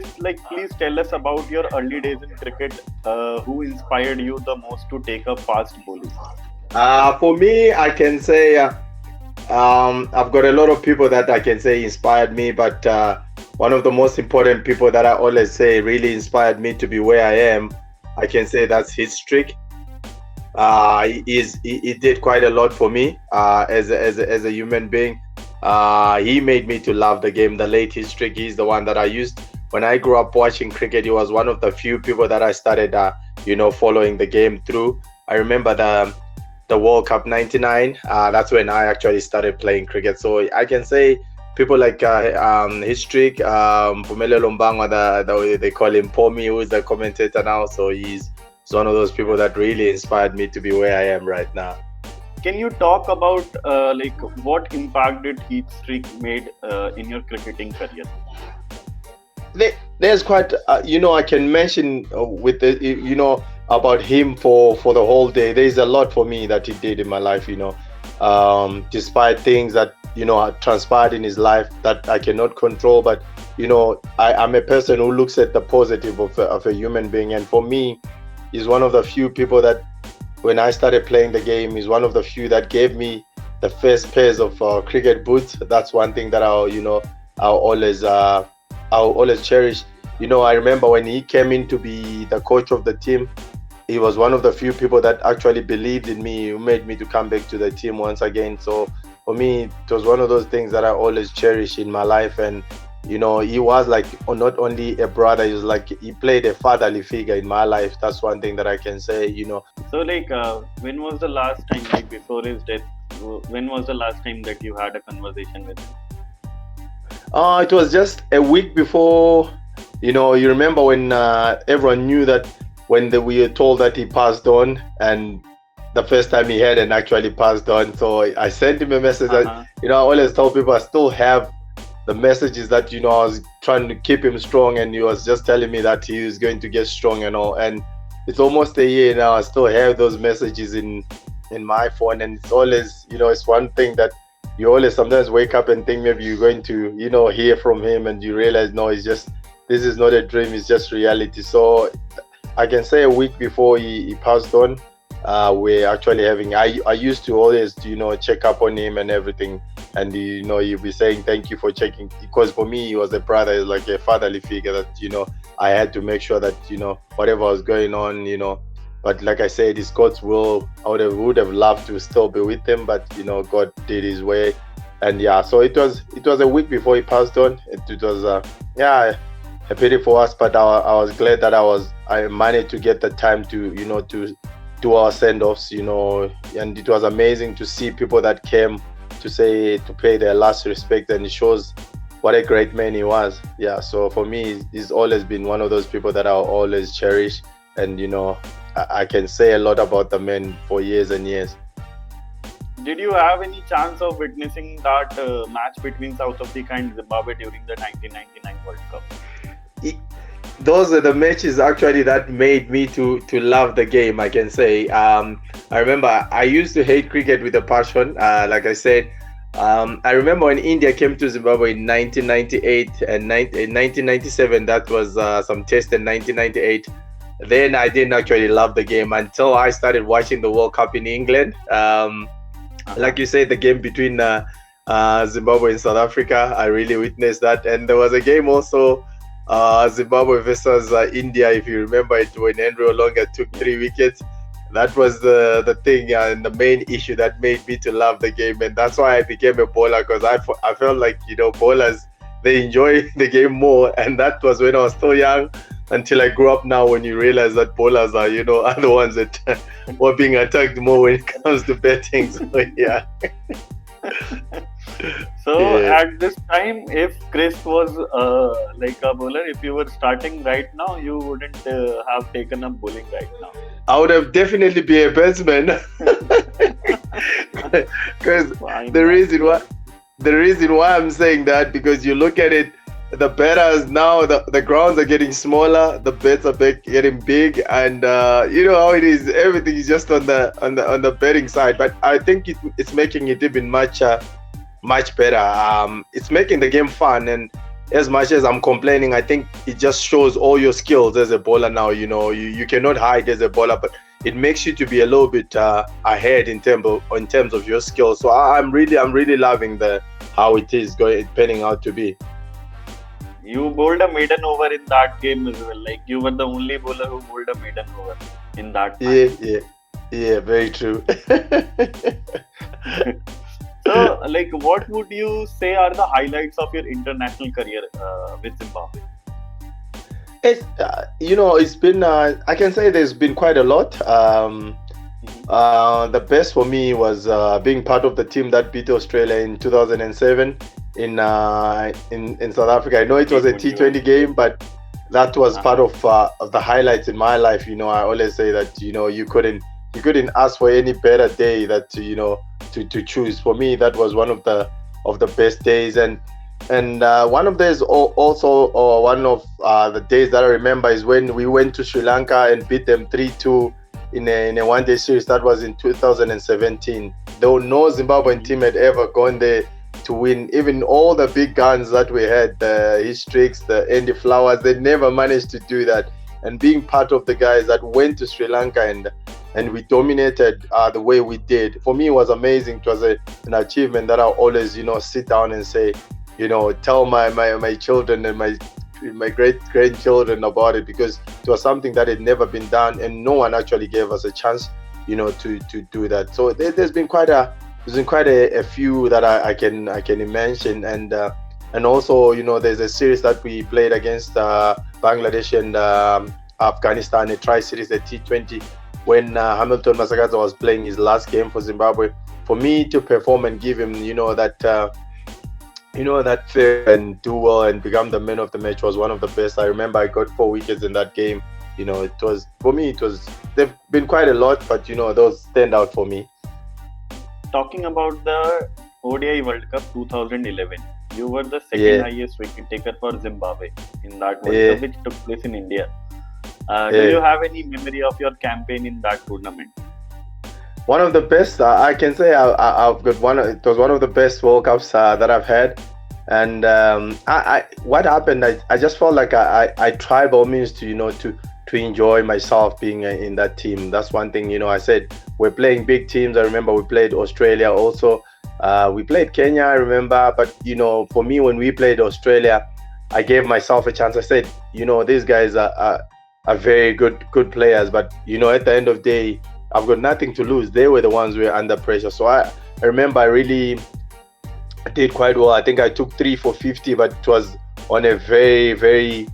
Chris, please tell us about your early days in cricket. Who inspired you the most to take up fast bowling? For me, I can say I've got a lot of people that I can say inspired me, but one of the most important people that I always say really inspired me to be where I am, I can say that's his trick. He did quite a lot for me as a human being. He made me to love the game. The late history, he's the one that I used when I grew up watching cricket. He was one of the few people that I started, following the game through. I remember the World Cup '99. That's when I actually started playing cricket. So I can say people like History, Pumelo Lombangwa, they call him Pomi, who is the commentator now. So he's one of those people that really inspired me to be where I am right now. Can you talk about what impact did Heath Streak made in your cricketing career? There's quite, I can mention with the, about him for the whole day. There's a lot for me that he did in my life, despite things that, had transpired in his life that I cannot control. But, I'm a person who looks at the positive of a human being. And for me, he's one of the few people that when I started playing the game, he's one of the few that gave me the first pairs of cricket boots. That's one thing that I'll always cherish. I remember when he came in to be the coach of the team, he was one of the few people that actually believed in me, who made me to come back to the team once again. So for me, it was one of those things that I always cherish in my life. And he was not only a brother, he played a fatherly figure in my life. That's one thing that I can say. So when was the last time, before his death, when was the last time that you had a conversation with him? It was just a week before. You remember when everyone knew that when we were told that he passed on, and the first time he had and actually passed on. So I sent him a message that, I always tell people I still have the messages that, I was trying to keep him strong, and he was just telling me that he was going to get strong and all. And it's almost a year now. I still have those messages in my phone, and it's always, it's one thing that you always sometimes wake up and think maybe you're going to, hear from him, and you realize, no, this is not a dream, it's just reality. So I can say a week before he passed on, we're actually having, I used to always, check up on him and everything. And, he'll be saying, thank you for checking. Because for me, he was a brother, he's like a fatherly figure that, I had to make sure that, whatever was going on, but like I said, it's God's will. I would have loved to still be with him, but, God did his way. And yeah, so it was a week before he passed on. It was, a pity for us, but I was glad that I managed to get the time to, to do our send-offs, and it was amazing to see people that came to pay their last respect, and it shows what a great man he was. Yeah, so for me, he's always been one of those people that I'll always cherish, and I can say a lot about the man for years and years. Did you have any chance of witnessing that match between South Africa and Zimbabwe during the 1999 World Cup? Those are the matches actually that made me to love the game, I can say. I remember I used to hate cricket with a passion. Like I said, I remember when India came to Zimbabwe in 1998 and in 1997, that was some test in 1998. Then I didn't actually love the game until I started watching the World Cup in England. Like you said, the game between Zimbabwe and South Africa, I really witnessed that. And there was a game also, Zimbabwe versus India, if you remember it, when Andrew Olonga took 3 wickets. That was the thing and the main issue that made me to love the game. And that's why I became a bowler, because I felt like, bowlers, they enjoy the game more. And that was when I was still young, until I grew up now, when you realize that bowlers are, are the ones that were being attacked more when it comes to betting. So, yeah. So at this time, if Chris was like a bowler, if you were starting right now, you wouldn't have taken up bowling right now. I would have definitely been a batsman. Because the reason why I'm saying that, because you look at it, the batters now, the grounds are getting smaller, the bats are getting big, and you know how it is. Everything is just on the betting side. But I think it's making it even much better. It's making the game fun, and as much as I'm complaining, I think it just shows all your skills as a bowler now. You cannot hide as a bowler, but it makes you to be a little bit ahead in terms of your skills. So I'm really loving the how it is going panning out to be. You bowled a maiden over in that game as well. Like you were the only bowler who bowled a maiden over in that Yeah, match. yeah, yeah. Very true. So, like, what would you say are the highlights of your international career with Zimbabwe? It's been. I can say there's been quite a lot. The best for me was being part of the team that beat Australia in 2007 in South Africa. I know it was a T20 T20 World Cup. game, but that was part Uh-huh. of the highlights in my life. I always say that you couldn't ask for any better day that to choose. For me, that was one of the best days, and one of those also, or one of the days that I remember is when we went to Sri Lanka and beat them 3-2 in a one-day series. That was in 2017. Though no Zimbabwean Mhm. team had ever gone there to win. Even all the big guns that we had, the Historics, the Andy Flowers, they never managed to do that. And being part of the guys that went to Sri Lanka and we dominated the way we did, for me it was amazing. It was an achievement that I always sit down and say, tell my children and my great grandchildren about it, because it was something that had never been done and no one actually gave us a chance to do that. So there's been quite a few that I can mention, and also there's a series that we played against Bangladesh and Afghanistan, a tri series, a T20, when Hamilton Masakaza was playing his last game for Zimbabwe. For me to perform and give him that fair and do well and become the man of the match was one of the best. I remember I got 4 wickets in that game. It was, for me, they've been quite a lot, but those stand out for me. Talking about the ODI World Cup 2011, you were the second Yeah, highest wicket taker for Zimbabwe in that World yeah, Cup, which took place in India. Do yeah. you have any memory of your campaign in that tournament? One of the best, I can say, I've got one. It was one of the best World Cups that I've had. And what happened? I just felt like I tried by all means to enjoy myself being in that team. That's one thing. I said we're playing big teams. I remember we played Australia also. We played Kenya, I remember. But for me, when we played Australia, I gave myself a chance. I said, these guys are very good players, but at the end of the day, I've got nothing to lose. They were the ones who were under pressure. So I remember I really did quite well. I think I took 3 for 50, but it was on a very, very,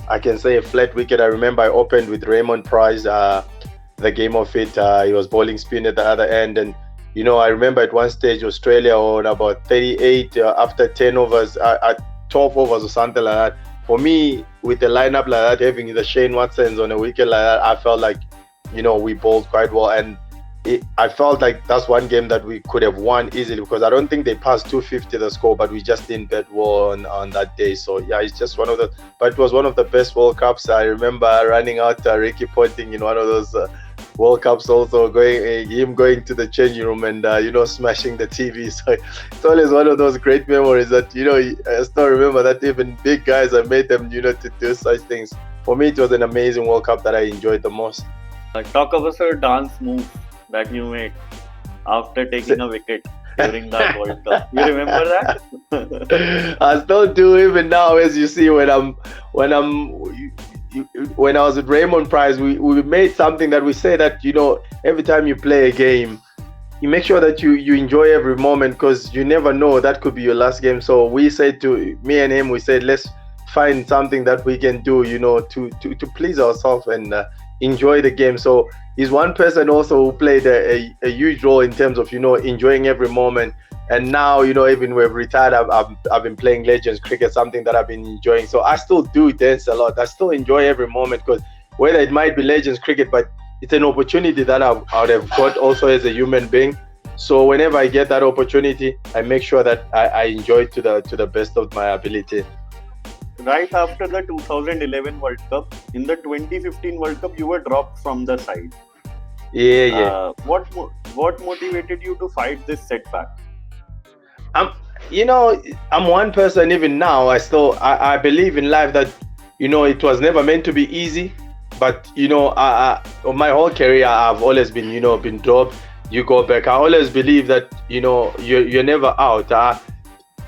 I can say a flat wicket. I remember I opened with Raymond Price, the game of it. He was bowling spin at the other end. And, I remember at one stage, Australia on about 38 after 10 overs, 12 overs or something like that. For me, with the lineup like that, having the Shane Watsons on a wicket like that, I felt like, we bowled quite well. And I felt like that's one game that we could have won easily, because I don't think they passed 250 the score, but we just didn't bet well on that day. So yeah, it's just but it was one of the best World Cups. I remember running out Ricky Ponting in one of those World Cups, also him going to the changing room and smashing the TV. So it's always one of those great memories that I still remember, that even big guys, I made them to do such things. For me, it was an amazing World Cup that I enjoyed the most. Talk about your dance move that you made after taking a wicket during that World Cup. You remember that? I still do even now, as you see, when I was with Raymond Price, we made something that we say that every time you play a game, you make sure that you enjoy every moment, because you never know, that could be your last game. So we said, to me and him, we said, let's find something that we can do to please ourselves and enjoy the game. So he's one person also who played a huge role in terms of enjoying every moment. And now even we've retired, I've been playing Legends cricket, something that I've been enjoying. So I still do dance a lot. I still enjoy every moment, because whether it might be Legends cricket, but it's an opportunity that I would have got also as a human being. So whenever I get that opportunity, I make sure that I enjoy it to the best of my ability. Right after the 2011 World Cup, in the 2015 World Cup, you were dropped from the side. Yeah. What motivated you to fight this setback? you know, I'm one person. Even now, I believe in life that, you know, it was never meant to be easy. But you know, my whole career, I've always been, you know, been dropped. You go back. I always believe that, you know, you're never out.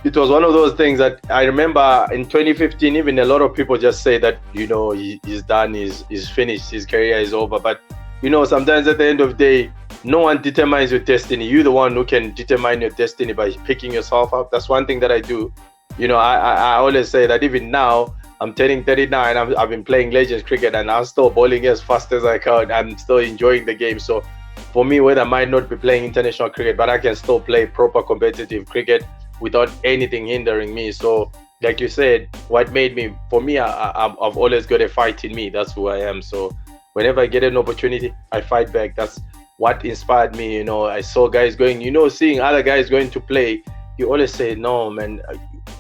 It was one of those things that I remember in 2015. Even a lot of people just say that, you know, he's done, he's finished, his career is over. But you know, sometimes at the end of the day, no one determines your destiny. You're the one who can determine your destiny by picking yourself up. That's one thing that I do. You know, I always say that even now, I'm turning 39. I've been playing Legends cricket and I'm still bowling as fast as I can. I'm still enjoying the game. So for me, whether I might not be playing international cricket, but I can still play proper competitive cricket without anything hindering me. So like you said, what made me, for me, I've always got a fight in me. That's who I am. So whenever I get an opportunity, I fight back. That's what inspired me. You know, I saw guys going, you know, seeing other guys going to play. You always say, no, man,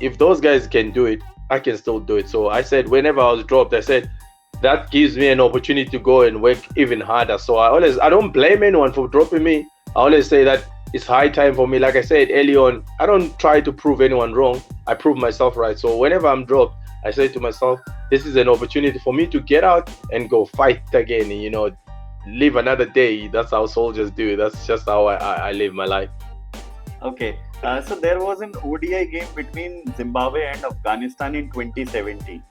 if those guys can do it, I can still do it. So I said, whenever I was dropped, I said, that gives me an opportunity to go and work even harder. So I don't blame anyone for dropping me. I always say that it's high time for me. Like I said early on, I don't try to prove anyone wrong. I prove myself right. So whenever I'm dropped, I say to myself, this is an opportunity for me to get out and go fight again, and, you know, live another day. That's how soldiers do it. That's just how I live my life. Okay. So there was an ODI game between Zimbabwe and Afghanistan in 2017,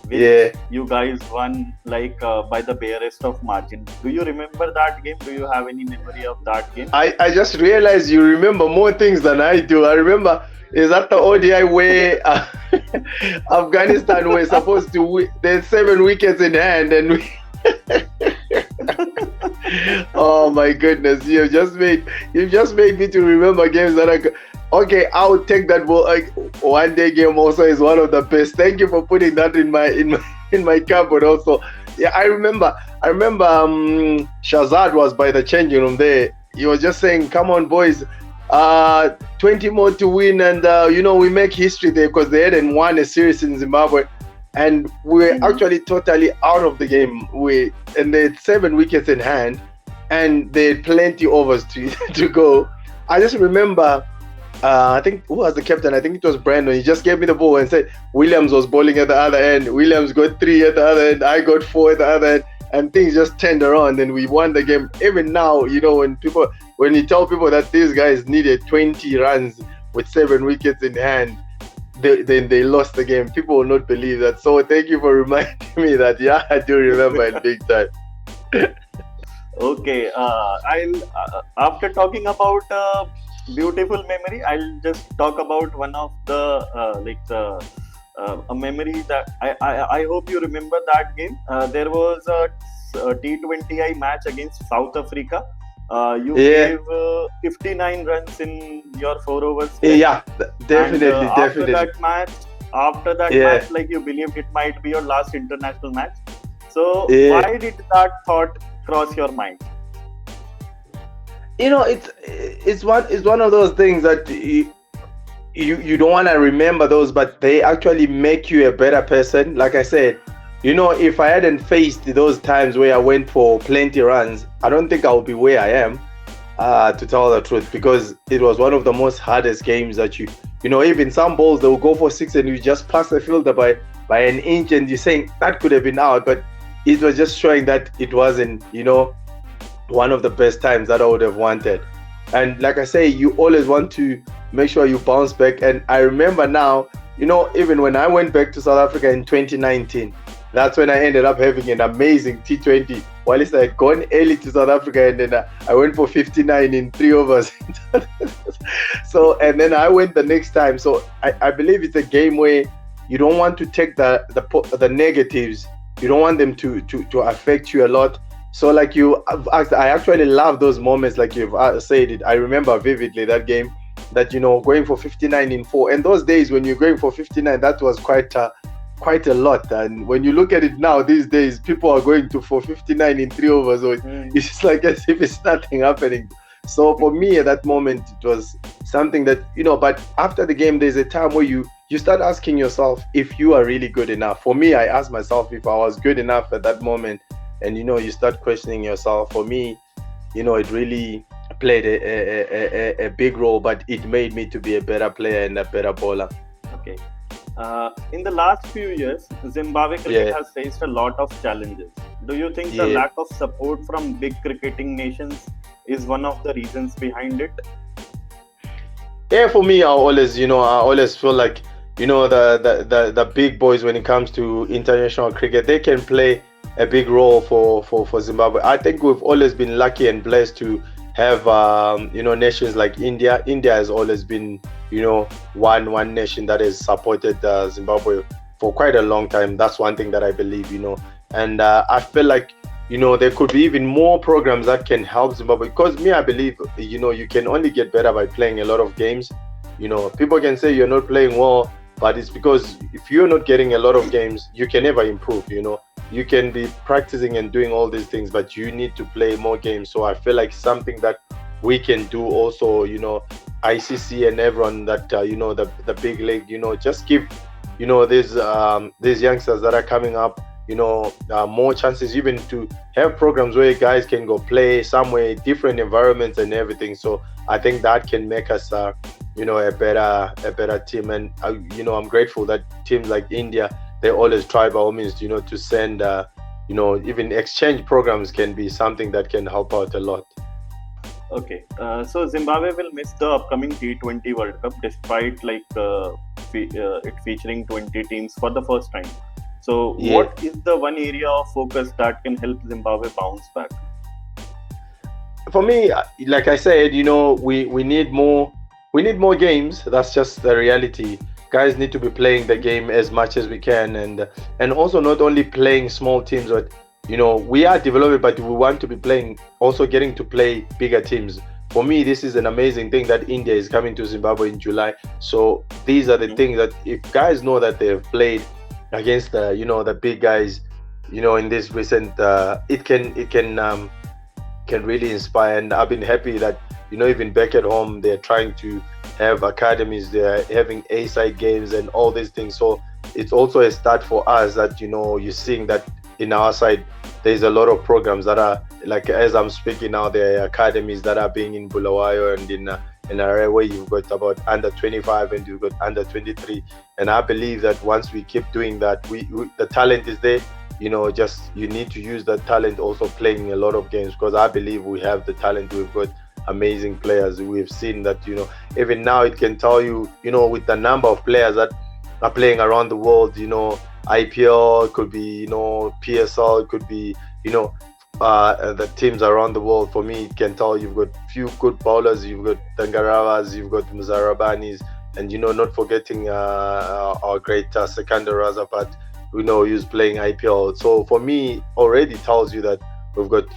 which you guys won like by the barest of margin. Do you remember that game? Do you have any memory of that game? I just realized you remember more things than I do. I remember, is that the ODI where Afghanistan were supposed to win? There's 7 wickets in hand, and we oh my goodness, you've just made me to remember games that okay, I'll take that. Like, one day game also is one of the best. Thank you for putting that in my cupboard also. Yeah, I remember Shazad was by the changing room there. He was just saying, come on boys, 20 more to win, and you know, we make history there, because they hadn't won a series in Zimbabwe. And we're actually totally out of the game. And they had 7 wickets in hand, and they had plenty overs to go. I just remember, I think, who was the captain? I think it was Brandon. He just gave me the ball and said Williams was bowling at the other end. Williams got 3 at the other end. I got 4 at the other end, and things just turned around, and we won the game. Even now, you know, when you tell people that these guys needed 20 runs with 7 wickets in hand, then they lost the game. People will not believe that. So thank you for reminding me that. Yeah, I do remember it big time. Okay, I'll after talking about beautiful memory, I'll just talk about one of the a memory that I hope you remember that game. There was a T20I match against South Africa. You gave 59 runs in your 4 overs. Yeah, definitely, and, definitely. After that match, like, you believed it might be your last international match. So why did that thought cross your mind? You know, it's one of those things that you don't want to remember those, but they actually make you a better person. Like I said, you know, if I hadn't faced those times where I went for plenty runs, I don't think I would be where I am, to tell the truth, because it was one of the most hardest games that you know, even some balls, they will go for 6 and you just pass the fielder by an inch, and you're saying that could have been out, but it was just showing that it wasn't, you know, one of the best times that I would have wanted. And like I say, you always want to make sure you bounce back. And I remember now, you know, even when I went back to South Africa in 2019, that's when I ended up having an amazing T20. While I had gone early to South Africa, and then I went for 59 in 3 overs. So, and then I went the next time. So I believe it's a game where you don't want to take the negatives. You don't want them to affect you a lot. So like I actually love those moments, like you've said it. I remember vividly that game, that, you know, going for 59 in 4. And those days when you're going for 59, that was quite a lot. And when you look at it now, these days, people are going for 59 in 3 overs. So it's just like as if it's nothing happening. So for me at that moment, it was something that, you know, but after the game, there's a time where you start asking yourself if you are really good enough. For me, I asked myself if I was good enough at that moment. And, you know, you start questioning yourself. For me, you know, it really played a big role, but it made me to be a better player and a better bowler. Okay. In the last few years, Zimbabwe cricket Yeah, has faced a lot of challenges. Do you think the yeah, lack of support from big cricketing nations is one of the reasons behind it? yeah. For me, I always feel like, the big boys when it comes to international cricket, they can play a big role for Zimbabwe. I think we've always been lucky and blessed to have, nations like India. India has always been, one nation that has supported Zimbabwe for quite a long time. That's one thing that I believe, and I feel like, there could be even more programs that can help Zimbabwe, because me, I believe, you can only get better by playing a lot of games. People can say you're not playing well, but it's because if you're not getting a lot of games, you can never improve. You can be practicing and doing all these things, but you need to play more games. So I feel like something that we can do also, ICC and everyone that, the big league, just give, these youngsters that are coming up, more chances, even to have programs where guys can go play somewhere, different environments and everything. So I think that can make us, a better team. And I'm grateful that teams like India, they always try by all means, to send, even exchange programs can be something that can help out a lot. Okay, so Zimbabwe will miss the upcoming T20 World Cup despite it featuring 20 teams for the first time. So, Yeah. what is the one area of focus that can help Zimbabwe bounce back? For me, like I said, we need more. We need more games. That's just the reality. Guys need to be playing the game as much as we can, and also not only playing small teams, but we are developing, but we want to be playing, also getting to play bigger teams. For me, this is an amazing thing that India is coming to Zimbabwe in July. So these are the things that if guys know that they have played against the big guys, in this recent, it can really inspire. And I've been happy that even back at home they're trying to have academies, they're having A-side games and all these things. So it's also a start for us that you're seeing that in our side there's a lot of programs that are, like, as I'm speaking now, there are academies that are being in Bulawayo and in area where you've got about under 25 and you've got under 23. And I believe that once we keep doing that, we the talent is there. Just you need to use that talent also playing a lot of games, because I believe we have the talent. We've got amazing players. We've seen that, even now it can tell you, with the number of players that are playing around the world, IPL, it could be, PSL, it could be, the teams around the world. For me, it can tell you've got few good bowlers, you've got Dangaravas, you've got Muzarabanis, and, not forgetting our great Sekanda Razapat, who's playing IPL. So for me, already tells you that we've got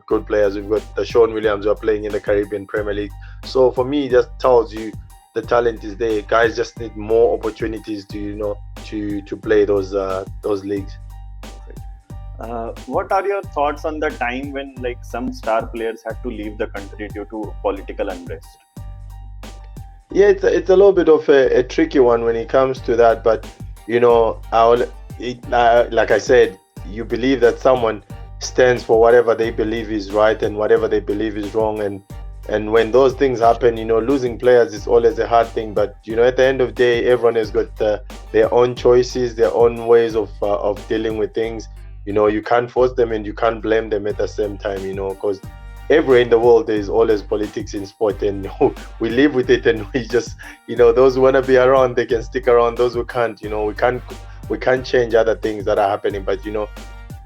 good players. We've got the Sean Williams who are playing in the Caribbean Premier League. So for me, it just tells you the talent is there. Guys just need more opportunities to play those leagues. What are your thoughts on the time when some star players had to leave the country due to political unrest? Yeah, it's a little bit of a tricky one when it comes to that. But like I said, you believe that someone stands for whatever they believe is right and whatever they believe is wrong, and when those things happen, losing players is always a hard thing. But at the end of the day, everyone has got their own choices, their own ways of dealing with things. You can't force them and you can't blame them at the same time, because everywhere in the world there is always politics in sport, and we live with it, and we just, those who want to be around, they can stick around. Those who can't, we can't change other things that are happening. But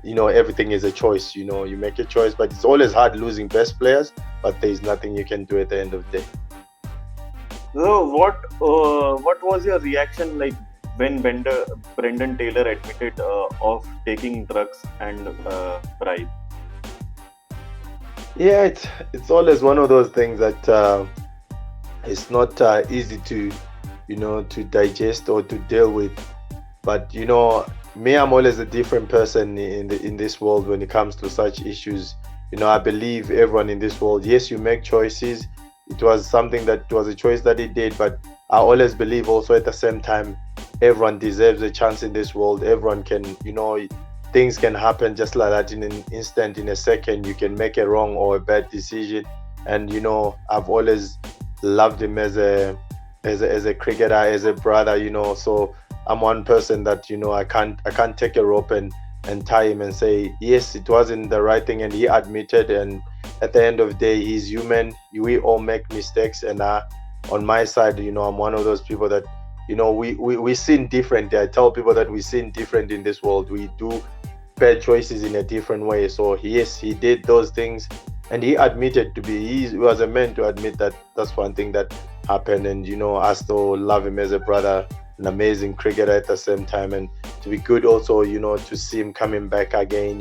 everything is a choice. You make a choice, but it's always hard losing best players, but there's nothing you can do at the end of the day. So what was your reaction when Brendan Taylor admitted of taking drugs and bribe? Yeah, it's always one of those things that it's not easy to to digest or to deal with. But me, I'm always a different person in this world when it comes to such issues. I believe everyone in this world, yes, you make choices. It was a choice that he did, but I always believe also at the same time, everyone deserves a chance in this world. Everyone can, things can happen just like that in an instant, in a second. You can make a wrong or a bad decision. and I've always loved him as a cricketer, as a brother. So I'm one person that I can't take a rope and tie him and say yes, it wasn't the right thing, and he admitted. And at the end of the day, he's human. We all make mistakes, and on my side, I'm one of those people that we sin differently. I tell people that we sin different in this world. We do bad choices in a different way. So yes, he did those things, and he admitted to be. He was a man to admit that that's one thing that happened. And I still love him as a brother, an amazing cricketer at the same time, and to be good also. To see him coming back again.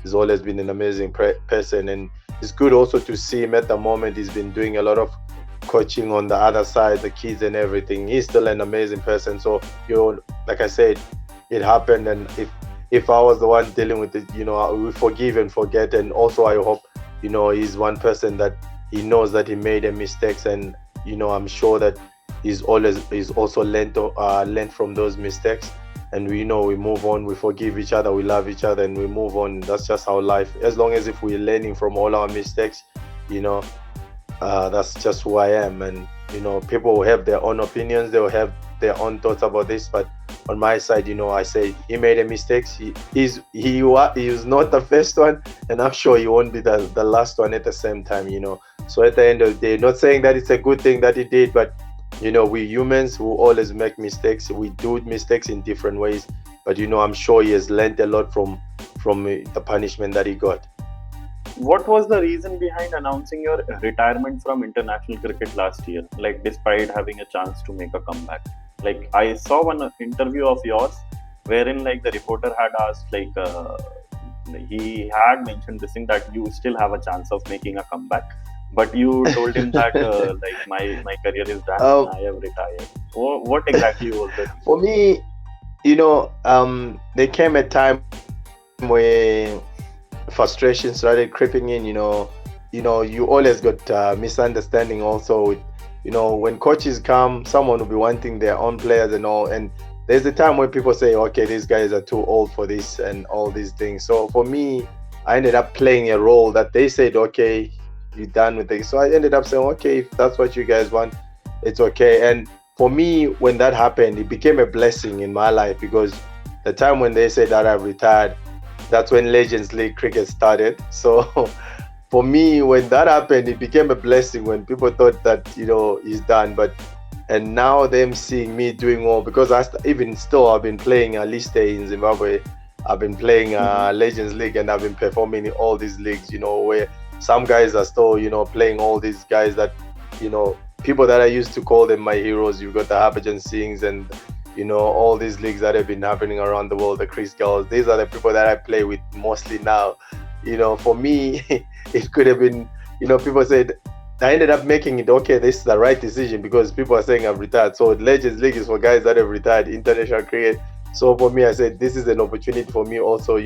He's always been an amazing person, and it's good also to see him at the moment. He's been doing a lot of coaching on the other side, the kids and everything. He's still an amazing person. So like I said, it happened, and if I was the one dealing with it, I will forgive and forget. And also I hope he's one person that he knows that he made a mistakes, and I'm sure that he's also learned from those mistakes. And we move on, we forgive each other, we love each other, and we move on. That's just how life, as long as if we're learning from all our mistakes, that's just who I am. And people will have their own opinions, they will have their own thoughts about this, but on my side, I say he made a mistake. He was not the first one, and I'm sure he won't be the last one at the same time. So at the end of the day, not saying that it's a good thing that he did, but we humans who always make mistakes. We do mistakes in different ways, but I'm sure he has learned a lot from the punishment that he got. What was the reason behind announcing your retirement from international cricket last year? Like, despite having a chance to make a comeback, like I saw one interview of yours wherein like the reporter had asked, like he had mentioned this thing that you still have a chance of making a comeback, but you told him that like my career is done, I have retired. What exactly was that? For me, there came a time where frustration started creeping in. You always got misunderstanding also with, when coaches come, someone will be wanting their own players and all, and there's a time when people say, okay, these guys are too old for this and all these things. So for me, I ended up playing a role that they said, okay, you're done with it. So I ended up saying, okay, if that's what you guys want, it's okay. And for me, when that happened, it became a blessing in my life, because the time when they said that I've retired, that's when Legends League cricket started. So for me, when that happened, it became a blessing when people thought that, he's done. And now them seeing me doing well, because I've been playing Liste in Zimbabwe. I've been playing Legends League, and I've been performing in all these leagues, where some guys are still, playing all these guys that, people that I used to call them my heroes. You've got the Harbhajan Singhs and, all these leagues that have been happening around the world, the Chris Girls. These are the people that I play with mostly now. For me, it could have been, people said, I ended up making it, okay, this is the right decision, because people are saying I've retired. So Legends League is for guys that have retired, international cricket. So for me, I said, this is an opportunity for me also,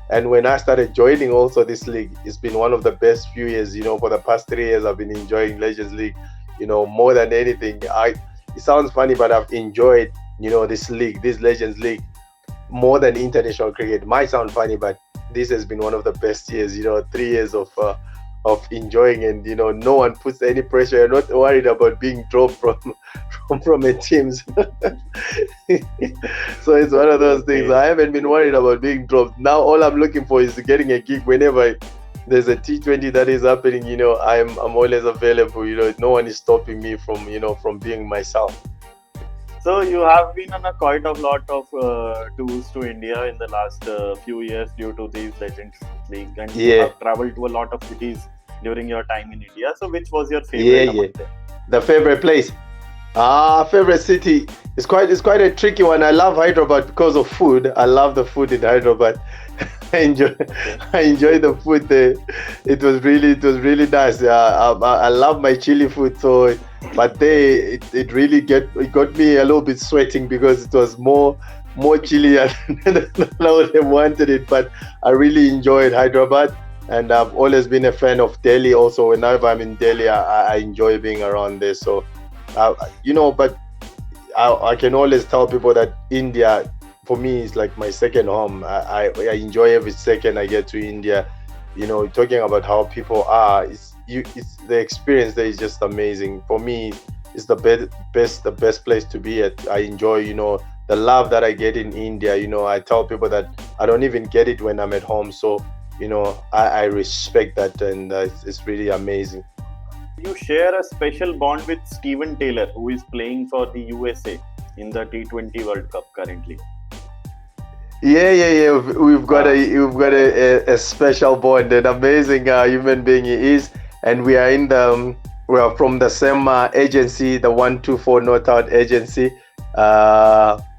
And when I started joining also this league, it's been one of the best few years, for the past 3 years, I've been enjoying Legends League, more than anything. It sounds funny, but I've enjoyed, this league, this Legends League, more than international cricket. It might sound funny, but this has been one of the best years, 3 years of enjoying, and no one puts any pressure. You're not worried about being dropped from a team. So it's one of those things. I haven't been worried about being dropped. Now all I'm looking for is getting a gig whenever there's a T20 that is happening. I'm always available. No one is stopping me from being myself. So you have been on quite a lot of tours to India in the last few years due to these Legends League, and you have traveled to a lot of cities during your time in India. So which was your favorite among them? The favorite place? Favorite city? It's quite a tricky one. I love Hyderabad because of food. I love the food in Hyderabad. I enjoy the food there. It was really nice. I love my chili food. So, but it really got me a little bit sweating, because it was more chili than I would have wanted it. But I really enjoyed Hyderabad, and I've always been a fan of Delhi. Also, whenever I'm in Delhi, I enjoy being around there. So, but I can always tell people that India, for me, is like my second home. I enjoy every second I get to India. talking about how people are, it's the experience there is just amazing. For me, it's the best place to be at. I enjoy, the love that I get in India. I tell people that I don't even get it when I'm at home. So, I respect that, and it's really amazing. You share a special bond with Steven Taylor, who is playing for the USA in the T20 World Cup currently. Yeah. We've got a special bond, an amazing human being he is, and we are from the same agency, the 124 Northout agency,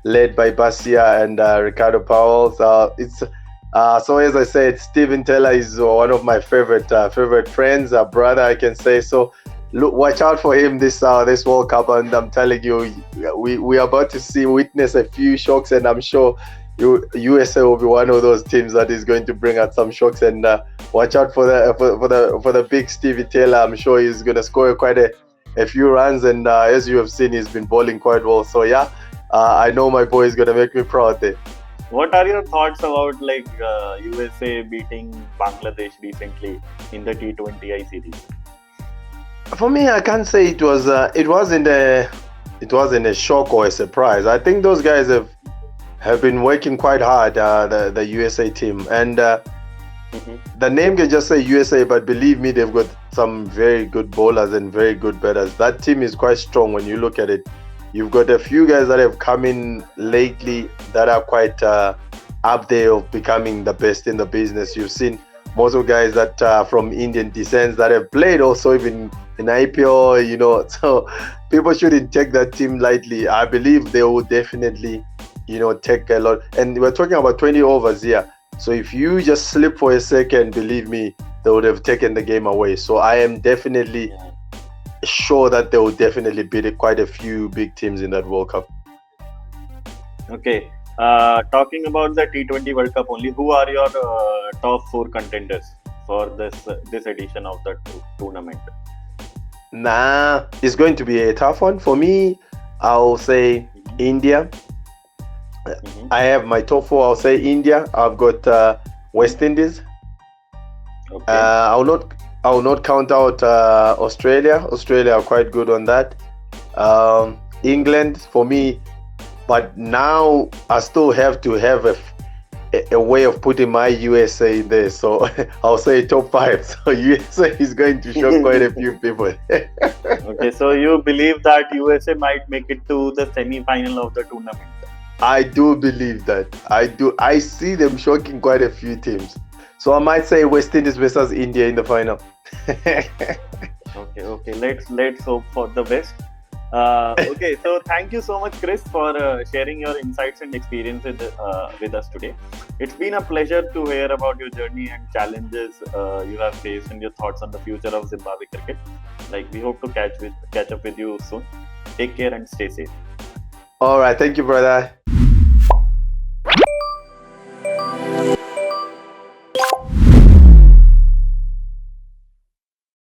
led by Basia and Ricardo Powell. So as I said, Steven Taylor is one of my favorite friends, a brother, I can say. So look, watch out for him this World Cup, and I'm telling you, we are about to witness a few shocks, and I'm sure USA will be one of those teams that is going to bring out some shocks. And watch out for the big Stevie Taylor. I'm sure he's going to score quite a few runs, and as you have seen, he's been bowling quite well. So yeah, I know my boy is going to make me proud there. What are your thoughts about USA beating Bangladesh recently in the T20I series? For me, I can't say it wasn't a shock or a surprise. I think those guys have been working quite hard, the USA team, and the name can just say USA, but believe me, they've got some very good bowlers and very good batters. That team is quite strong when you look at it. You've got a few guys that have come in lately that are quite up there of becoming the best in the business. You've seen most of guys that are from Indian descent that have played also even in IPL, so people shouldn't take that team lightly. I believe they will definitely, take a lot. And we're talking about 20 overs here. So if you just slip for a second, believe me, they would have taken the game away. So I am definitely sure that they will definitely beat quite a few big teams in that World Cup. Okay. Talking about the T20 World Cup only, who are your top 4 contenders for this edition of the tournament? It's going to be a tough one. For me, I'll say India. I have my top 4. I'll say India. I've got West Indies. Okay. I will not count out Australia. Australia are quite good on that. England for me, but now I still have to have a way of putting my USA in there. So I'll say top 5. So USA is going to shock quite a few people. Okay, so you believe that USA might make it to the semi-final of the tournament? I do believe that. I see them shocking quite a few teams. So I might say West Indies versus India in the final. Okay. Let's hope for the best. Okay, so thank you so much, Chris, for sharing your insights and experiences with us today. It's been a pleasure to hear about your journey and challenges you have faced and your thoughts on the future of Zimbabwe cricket. We hope to catch up with you soon. Take care and stay safe. All right, thank you, brother.